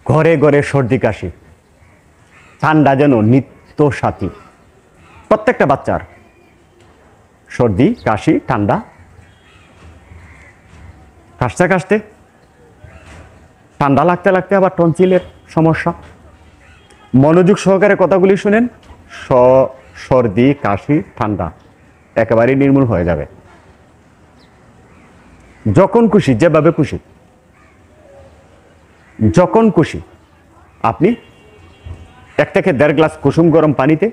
ঘরে ঘরে সর্দি কাশি, ঠান্ডা যেন নিত্য সাথী। প্রত্যেকটা বাচ্চার সর্দি কাশি ঠান্ডা, কাশতে কাশতে ঠান্ডা লাগতে লাগতে আবার টনসিলের সমস্যা। মনোযোগ সহকারে কথাগুলি শুনেন, সর্দি কাশি ঠান্ডা একেবারেই নির্মূল হয়ে যাবে। যখন খুশি, যেভাবে খুশি, যখন খুশি আপনি 1 থেকে 1.5 গ্লাস কুসুম গরম পানিতে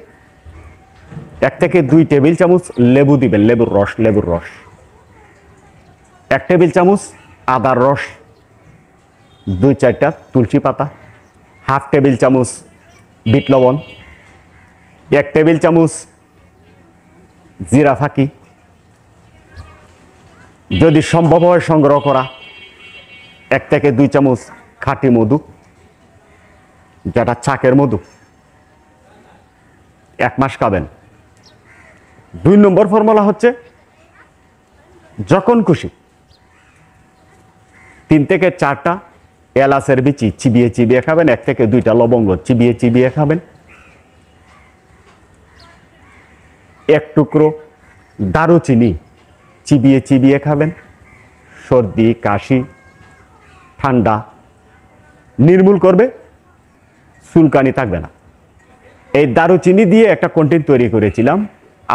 1 থেকে 2 টেবিল চামচ লেবু দিবেন, লেবুর রস 1 টেবিল চামচ আদার রস, 2-4টা তুলসী পাতা, 1/2 টেবিল চামচ বিট লবণ, 1 টেবিল চামচ জিরা ফাঁকি, যদি সম্ভব হয় সংগ্রহ করা 1 থেকে 2 চামচ খাঁটি মধু, যেটা চাকের মধু, 1 মাস খাবেন। 2 নম্বর ফর্মুলা হচ্ছে যখন খুশি 3 থেকে 4টা এলাচের বিচি চিবিয়ে চিবিয়ে খাবেন, 1 থেকে 2টা লবঙ্গ চিবিয়ে চিবিয়ে খাবেন, 1 টুকরো দারুচিনি চিবিয়ে চিবিয়ে খাবেন। সর্দি কাশি ঠান্ডা নির্মূল করবে, চুলকানি থাকবে না। এই দারুচিনি দিয়ে একটা কন্টেন্ট তৈরি করেছিলাম,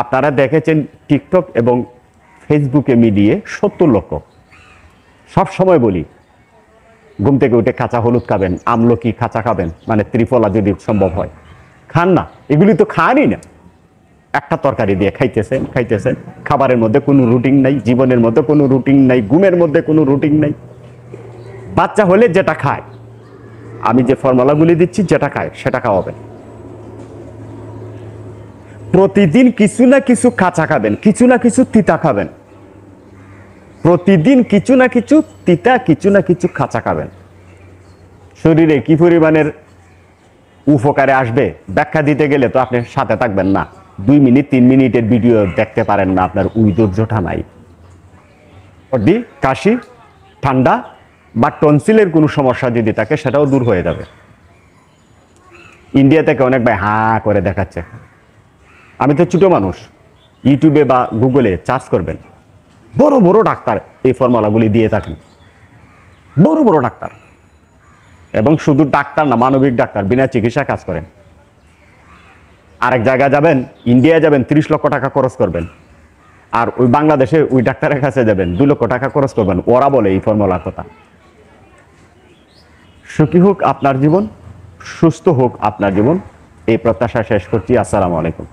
আপনারা দেখেছেন টিকটক এবং ফেসবুকে মিলিয়ে 70 লক্ষ। সব সময় বলি ঘুম থেকে উঠে কাঁচা হলুদ খাবেন, আমলকি কাঁচা খাবেন, মানে ত্রিফলা যদি সম্ভব হয়। খান না, এগুলি তো খানই না। একটা তরকারি দিয়ে খাইতেছেন, খাবারের মধ্যে কোনো রুটিন নাই, জীবনের মধ্যে কোনো রুটিন নাই, ঘুমের মধ্যে কোনো রুটিন নাই। বাচ্চা হলে যেটা খায়, আমি যে ফর্মুলাগুলি দিচ্ছি যেটা খায় সেটা খাওয়াবেন। প্রতিদিন কিছু না কিছু কাঁচা খাবেন, কিছু না কিছু তিতা খাবেন, প্রতিদিন কিছু না কিছু তিতা, কিছু না কিছু কাঁচা খাবেন। শরীরে কি পরিমাণের উপকারে আসবে ব্যাখ্যা দিতে গেলে তো আপনি সাথে থাকবেন না। 2 মিনিট 3 মিনিটের ভিডিও দেখতে পারেন না, আপনার ওই ধৈর্যটা নাই। সর্দি কাশি ঠান্ডা বা টনসিলের কোনো সমস্যা যদি থাকে সেটাও দূর হয়ে যাবে। ইন্ডিয়া থেকে অনেক ভাই হাঁ করে দেখাচ্ছে। আমি তো ছোট মানুষ, ইউটিউবে বা গুগলে সার্চ করবেন, বড় বড় ডাক্তার এই ফর্মুলাগুলি দিয়ে থাকেন, বড় বড় ডাক্তার। এবং শুধু ডাক্তার না, মানবিক ডাক্তার, বিনা চিকিৎসা কাজ করেন। আরেক জায়গায় যাবেন, ইন্ডিয়া যাবেন, 30 লক্ষ টাকা খরচ করবেন, আর ওই বাংলাদেশে ওই ডাক্তারের কাছে যাবেন 2 লক্ষ টাকা খরচ করবেন। ওরা বলে এই ফর্মুলার কথা। সুখী হোক আপনার জীবন, সুস্থ হোক আপনার জীবন, এই প্রত্যাশা শেষ করছি। আসসালামু আলাইকুম।